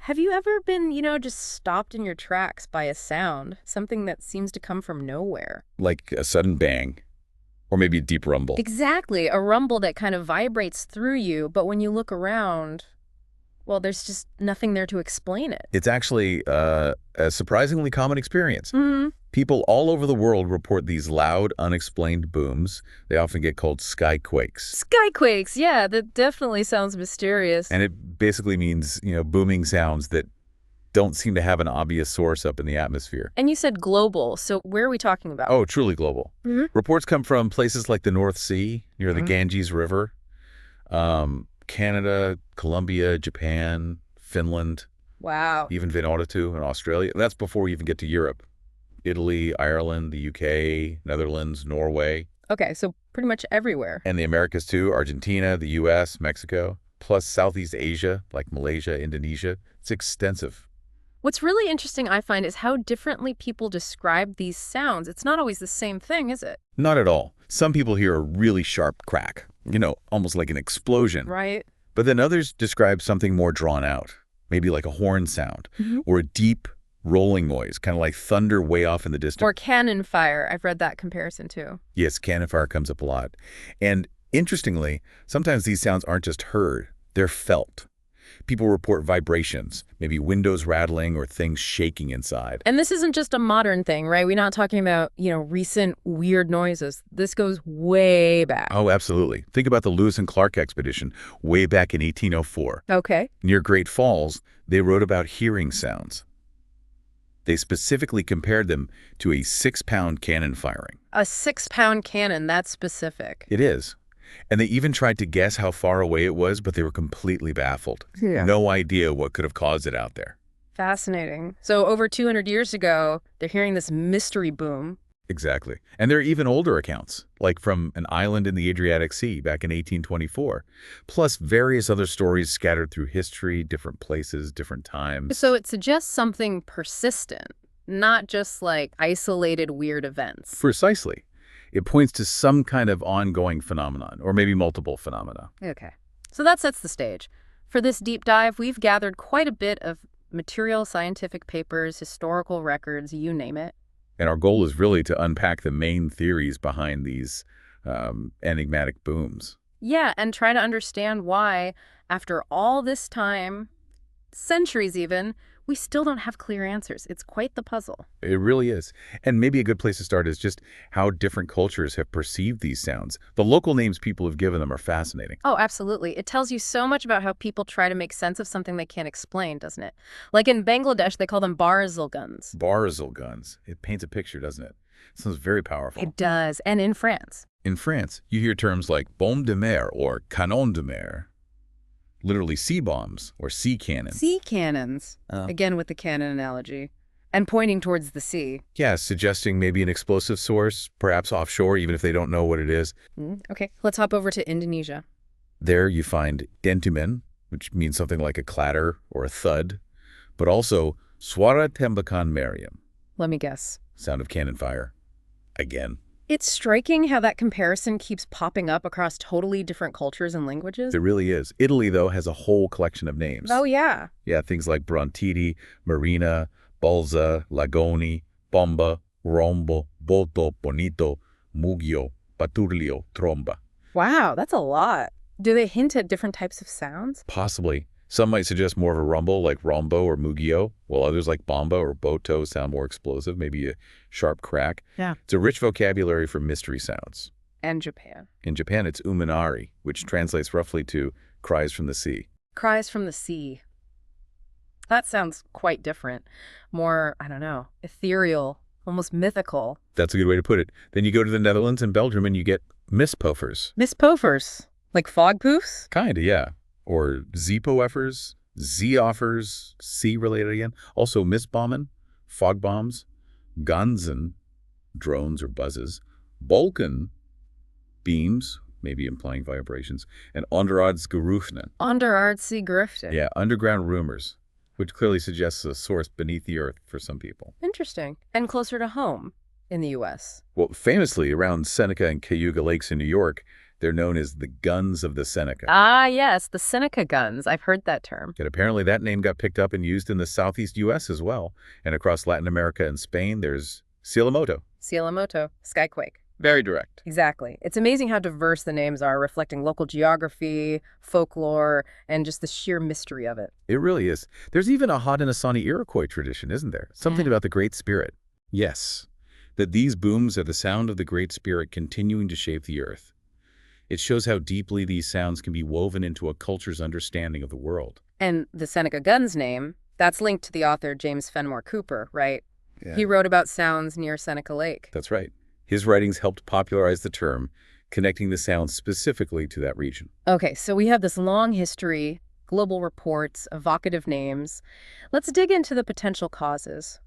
Have you ever been, just stopped in your tracks by a sound, something that seems to come from nowhere? Like a sudden bang, or maybe a deep rumble. Exactly, a rumble that kind of vibrates through you, but when you look around, well, there's just nothing there to explain it. It's actually a surprisingly common experience. Hmm. People all over the world report these loud, unexplained booms. They often get called skyquakes. Skyquakes, yeah, that definitely sounds mysterious. And it basically means, booming sounds that don't seem to have an obvious source up in the atmosphere. And you said global, so where are we talking about? Oh, truly global. Hmm. Reports come from places like the North Sea, near the Ganges River, Canada, Colombia, Japan, Finland, Wow. even Vanuatu in Australia. That's before we even get to Europe. Italy, Ireland, the UK, Netherlands, Norway. Okay, so pretty much everywhere. And the Americas too, Argentina, the US, Mexico, plus Southeast Asia, like Malaysia, Indonesia. It's extensive. What's really interesting, I find, is how differently people describe these sounds. It's not always the same thing, is it? Not at all. Some people hear a really sharp crack, almost like an explosion. Right. But then others describe something more drawn out, maybe like a horn sound, or a deep rolling noise, kind of like thunder way off in the distance. Or cannon fire. I've read that comparison too. Yes, cannon fire comes up a lot. And interestingly, sometimes these sounds aren't just heard, they're felt. People report vibrations, maybe windows rattling or things shaking inside. And this isn't just a modern thing, right? We're not talking about, recent weird noises. This goes way back. Oh, absolutely. Think about the Lewis and Clark expedition way back in 1804. Okay. Near Great Falls, they wrote about hearing sounds. They specifically compared them to a 6-pound cannon firing. A 6-pound cannon, that's specific. It is. And they even tried to guess how far away it was, but they were completely baffled. Yeah. No idea what could have caused it out there. Fascinating. So over 200 years ago, they're hearing this mystery boom. Exactly. And there are even older accounts, like from an island in the Adriatic Sea back in 1824, plus various other stories scattered through history, different places, different times. So it suggests something persistent, not just like isolated weird events. Precisely. It points to some kind of ongoing phenomenon, or maybe multiple phenomena. Okay. So that sets the stage. For this deep dive, we've gathered quite a bit of material, scientific papers, historical records, you name it. And our goal is really to unpack the main theories behind these enigmatic booms. Yeah, and try to understand why, after all this time, centuries even, we still don't have clear answers. It's quite the puzzle. It really is. And maybe a good place to start is just how different cultures have perceived these sounds. The local names people have given them are fascinating. Oh, absolutely. It tells you so much about how people try to make sense of something they can't explain, doesn't it? Like in Bangladesh, they call them barzil guns. Barzil guns. It paints a picture, doesn't it? It sounds very powerful. It does. And in France. In France, you hear terms like bombe de mer or canon de mer. Literally sea bombs or sea cannon. Sea cannons. Again with the cannon analogy. And pointing towards the sea. Yeah, suggesting maybe an explosive source, perhaps offshore, even if they don't know what it is. Okay, let's hop over to Indonesia. There you find dentuman, which means something like a clatter or a thud, but also suara tembakan meriam. Let me guess. Sound of cannon fire. Again. It's striking how that comparison keeps popping up across totally different cultures and languages. It really is. Italy, though, has a whole collection of names. Oh, yeah. Yeah, things like Brontidi, Marina, Balza, Lagoni, Bomba, Rombo, Boto, Bonito, Mugio, Paturlio, Tromba. Wow, that's a lot. Do they hint at different types of sounds? Possibly. Some might suggest more of a rumble like Rombo or Mugio, while others like Bomba or Boto sound more explosive, maybe a sharp crack. Yeah. It's a rich vocabulary for mystery sounds. And Japan. In Japan, it's uminari, which translates roughly to cries from the sea. Cries from the sea. That sounds quite different. More, I don't know, ethereal, almost mythical. That's a good way to put it. Then you go to the Netherlands and Belgium and you get mispofers. Mispofers. Like fog poofs? Kinda, yeah. Or zeepoeffers, zeeoffers, sea-related again. Also misbommen, fog bombs, ganzen, drones or buzzes, Balkan, beams, maybe implying vibrations, and onderaardsgeruchten. Onderaardse Yeah, underground rumors, which clearly suggests a source beneath the earth for some people. Interesting. And closer to home in the U.S. Well, famously, around Seneca and Cayuga Lakes in New York, They're known as the guns of the Seneca. Ah, yes, the Seneca guns. I've heard that term. And apparently that name got picked up and used in the southeast U.S. as well. And across Latin America and Spain, there's Silamoto. Silamoto, Skyquake. Very direct. Exactly. It's amazing how diverse the names are, reflecting local geography, folklore, and just the sheer mystery of it. It really is. There's even a Haudenosaunee Iroquois tradition, isn't there? Something Yeah. about the Great Spirit. Yes, that these booms are the sound of the Great Spirit continuing to shape the earth. It shows how deeply these sounds can be woven into a culture's understanding of the world. And the Seneca guns name, that's linked to the author James Fenimore Cooper, right? Yeah. He wrote about sounds near Seneca Lake. That's right. His writings helped popularize the term, connecting the sounds specifically to that region. Okay, so we have this long history, global reports, evocative names. Let's dig into the potential causes.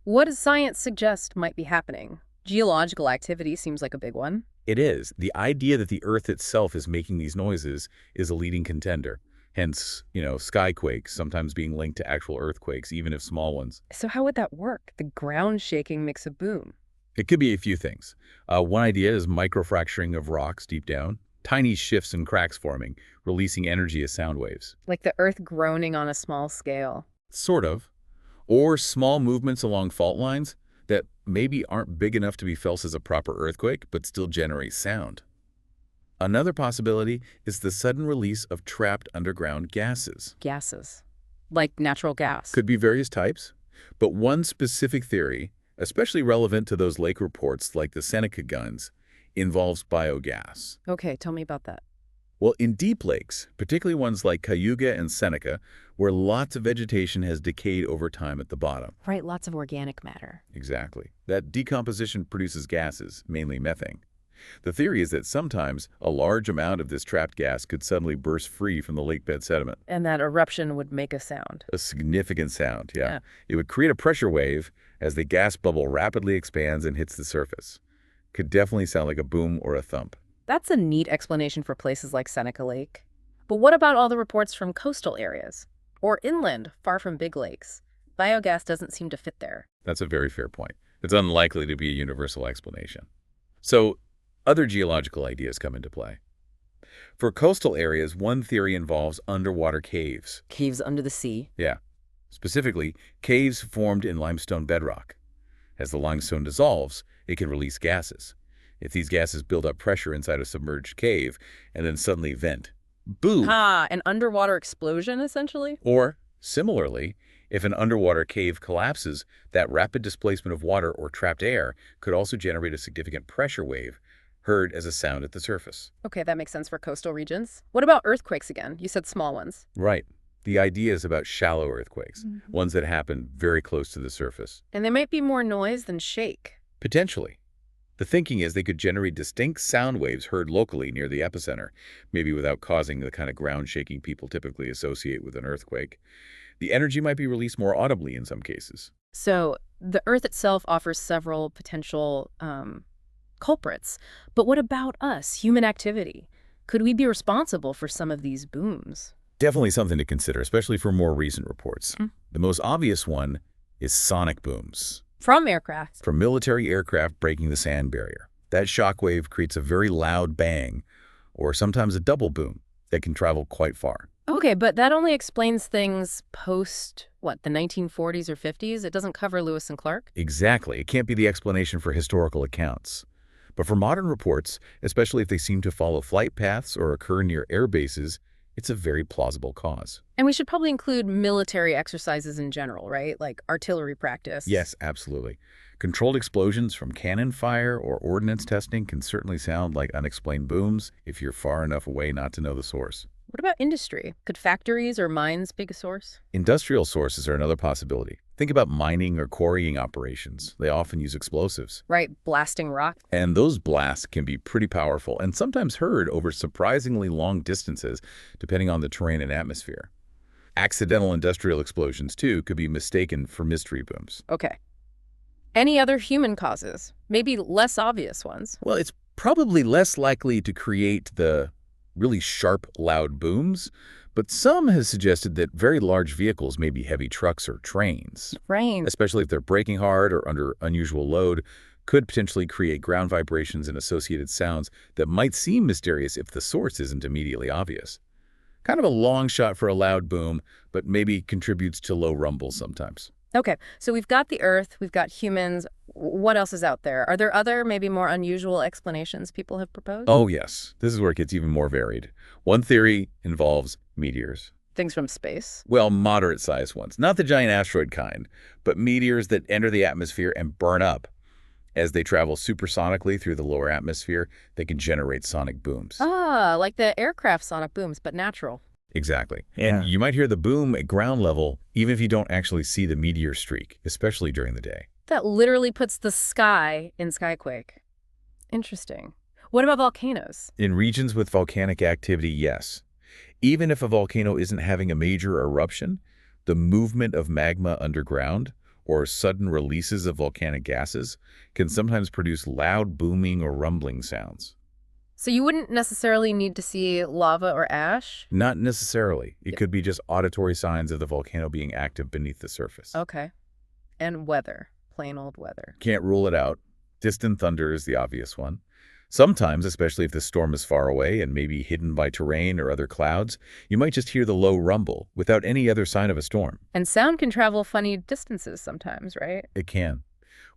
What does science suggest might be happening? Geological activity seems like a big one. It is. The idea that the Earth itself is making these noises is a leading contender. Hence, skyquakes sometimes being linked to actual earthquakes, even if small ones. So how would that work? The ground shaking makes a boom. It could be a few things. One idea is microfracturing of rocks deep down, tiny shifts and cracks forming, releasing energy as sound waves. Like the earth groaning on a small scale. Sort of. Or small movements along fault lines that maybe aren't big enough to be felt as a proper earthquake, but still generate sound. Another possibility is the sudden release of trapped underground gases. Gases. Like natural gas. Could be various types, but one specific theory, especially relevant to those lake reports like the Seneca guns, involves biogas. Okay, tell me about that. Well, in deep lakes, particularly ones like Cayuga and Seneca, where lots of vegetation has decayed over time at the bottom. Right, lots of organic matter. Exactly. That decomposition produces gases, mainly methane. The theory is that sometimes a large amount of this trapped gas could suddenly burst free from the lakebed sediment. And that eruption would make a sound. A significant sound, yeah. Yeah. It would create a pressure wave as the gas bubble rapidly expands and hits the surface. Could definitely sound like a boom or a thump. That's a neat explanation for places like Seneca Lake. But what about all the reports from coastal areas? Or inland, far from big lakes? Biogas doesn't seem to fit there. That's a very fair point. It's unlikely to be a universal explanation. So, other geological ideas come into play. For coastal areas, one theory involves underwater caves. Caves under the sea. Yeah. Specifically, caves formed in limestone bedrock. As the limestone dissolves, it can release gases. If these gases build up pressure inside a submerged cave and then suddenly vent, boom! Ah, an underwater explosion, essentially? Or, similarly, if an underwater cave collapses, that rapid displacement of water or trapped air could also generate a significant pressure wave, heard as a sound at the surface. Okay, that makes sense for coastal regions. What about earthquakes again? You said small ones. Right. The idea is about shallow earthquakes, ones that happen very close to the surface. And they might be more noise than shake. Potentially. The thinking is they could generate distinct sound waves heard locally near the epicenter, maybe without causing the kind of ground shaking people typically associate with an earthquake. The energy might be released more audibly in some cases. So the Earth itself offers several potential culprits. But what about us, human activity? Could we be responsible for some of these booms? Definitely something to consider, especially for more recent reports. The most obvious one is sonic booms. From aircraft. From military aircraft breaking the sound barrier. That shockwave creates a very loud bang, or sometimes a double boom, that can travel quite far. Okay, but that only explains things post, the 1940s or 50s? It doesn't cover Lewis and Clark? Exactly. It can't be the explanation for historical accounts. But for modern reports, especially if they seem to follow flight paths or occur near air bases, it's a very plausible cause. And we should probably include military exercises in general, right? Like artillery practice. Yes, absolutely. Controlled explosions from cannon fire or ordnance testing can certainly sound like unexplained booms if you're far enough away not to know the source. What about industry? Could factories or mines be a source? Industrial sources are another possibility. Think about mining or quarrying operations. They often use explosives. Right, blasting rock. And those blasts can be pretty powerful and sometimes heard over surprisingly long distances, depending on the terrain and atmosphere. Accidental industrial explosions, too, could be mistaken for mystery booms. Okay. Any other human causes? Maybe less obvious ones. Well, it's probably less likely to create the really sharp, loud booms, but some has suggested that very large vehicles may be heavy trucks or trains. Trains. Especially if they're braking hard or under unusual load, could potentially create ground vibrations and associated sounds that might seem mysterious if the source isn't immediately obvious. Kind of a long shot for a loud boom, but maybe contributes to low rumbles sometimes. Okay, so we've got the Earth, we've got humans. What else is out there? Are there other, maybe more unusual explanations people have proposed? Oh, yes. This is where it gets even more varied. One theory involves meteors. Things from space. Well, moderate-sized ones. Not the giant asteroid kind, but meteors that enter the atmosphere and burn up. As they travel supersonically through the lower atmosphere, they can generate sonic booms. Ah, like the aircraft sonic booms, but natural. Exactly. And you might hear the boom at ground level even if you don't actually see the meteor streak, especially during the day. That literally puts the sky in Skyquake. Interesting. What about volcanoes? In regions with volcanic activity, yes. Even if a volcano isn't having a major eruption, the movement of magma underground or sudden releases of volcanic gases can sometimes produce loud booming or rumbling sounds. So you wouldn't necessarily need to see lava or ash? Not necessarily. It could be just auditory signs of the volcano being active beneath the surface. Okay. And weather. Plain old weather. Can't rule it out. Distant thunder is the obvious one. Sometimes, especially if the storm is far away and maybe hidden by terrain or other clouds, you might just hear the low rumble without any other sign of a storm. And sound can travel funny distances sometimes, right? It can.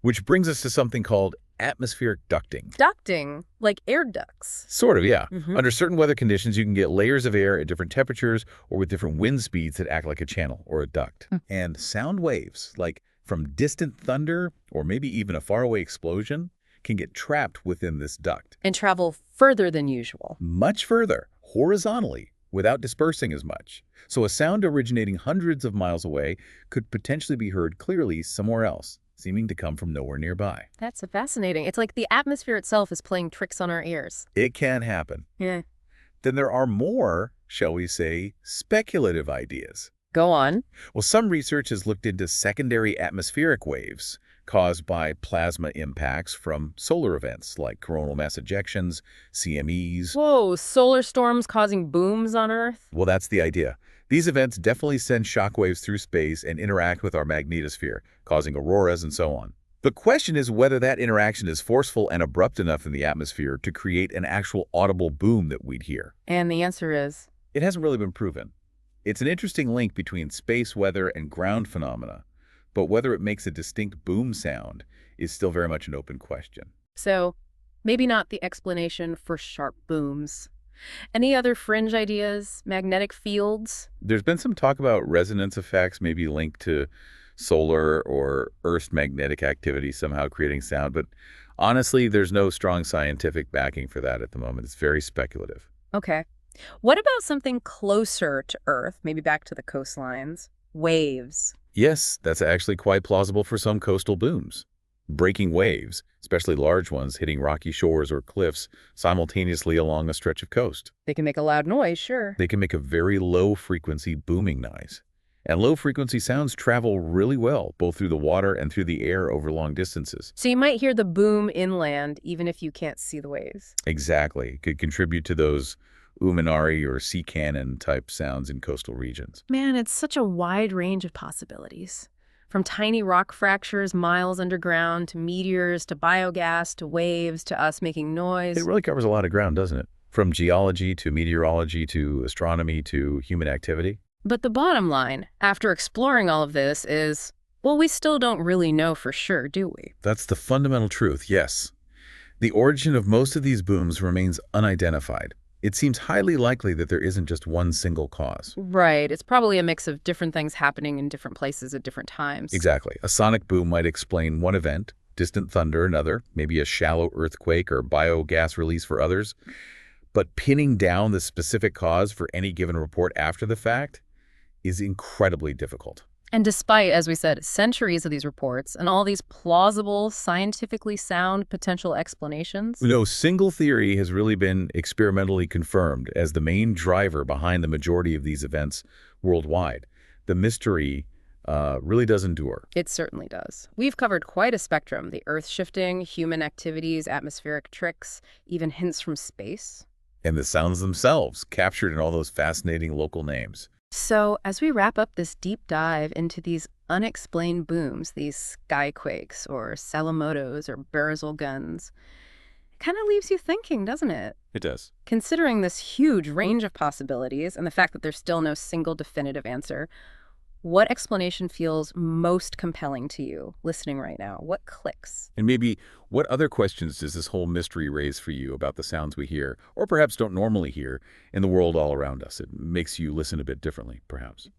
Which brings us to something called atmospheric ducting. Ducting, like air ducts. Sort of, yeah. Mm-hmm. Under certain weather conditions, you can get layers of air at different temperatures or with different wind speeds that act like a channel or a duct. And sound waves, like from distant thunder or maybe even a faraway explosion, can get trapped within this duct. And travel further than usual. Much further, horizontally, without dispersing as much. So a sound originating hundreds of miles away could potentially be heard clearly somewhere else, seeming to come from nowhere nearby. That's fascinating. It's like the atmosphere itself is playing tricks on our ears. It can happen. Yeah. Then there are more, shall we say, speculative ideas. Go on. Well, some research has looked into secondary atmospheric waves caused by plasma impacts from solar events like coronal mass ejections, CMEs. Whoa, solar storms causing booms on Earth? Well, that's the idea. These events definitely send shockwaves through space and interact with our magnetosphere, causing auroras and so on. The question is whether that interaction is forceful and abrupt enough in the atmosphere to create an actual audible boom that we'd hear. And the answer is? It hasn't really been proven. It's an interesting link between space weather and ground phenomena, but whether it makes a distinct boom sound is still very much an open question. So, maybe not the explanation for sharp booms. Any other fringe ideas? Magnetic fields? There's been some talk about resonance effects, maybe linked to solar or Earth's magnetic activity somehow creating sound, but honestly, there's no strong scientific backing for that at the moment. It's very speculative. Okay. What about something closer to Earth, maybe back to the coastlines? Waves. Yes, that's actually quite plausible for some coastal booms. Breaking waves, especially large ones hitting rocky shores or cliffs simultaneously along a stretch of coast. They can make a loud noise, sure. They can make a very low-frequency booming noise. And low-frequency sounds travel really well, both through the water and through the air over long distances. So you might hear the boom inland, even if you can't see the waves. Exactly. It could contribute to those uminari or sea cannon type sounds in coastal regions. Man, it's such a wide range of possibilities. From tiny rock fractures miles underground, to meteors, to biogas, to waves, to us making noise. It really covers a lot of ground, doesn't it? From geology to meteorology to astronomy to human activity. But the bottom line, after exploring all of this, is, well, we still don't really know for sure, do we? That's the fundamental truth, yes. The origin of most of these booms remains unidentified. It seems highly likely that there isn't just one single cause. Right. It's probably a mix of different things happening in different places at different times. Exactly. A sonic boom might explain one event, distant thunder another, maybe a shallow earthquake or biogas release for others. But pinning down the specific cause for any given report after the fact is incredibly difficult. And despite, as we said, centuries of these reports and all these plausible, scientifically sound potential explanations. No single theory has really been experimentally confirmed as the main driver behind the majority of these events worldwide. The mystery really does endure. It certainly does. We've covered quite a spectrum: the Earth shifting, human activities, atmospheric tricks, even hints from space. And the sounds themselves, captured in all those fascinating local names. So, as we wrap up this deep dive into these unexplained booms, these skyquakes or Salamotos or Barzil guns, it kind of leaves you thinking, doesn't it? It does. Considering this huge range of possibilities and the fact that there's still no single definitive answer, what explanation feels most compelling to you listening right now? What clicks? And maybe what other questions does this whole mystery raise for you about the sounds we hear, or perhaps don't normally hear, in the world all around us? It makes you listen a bit differently, perhaps.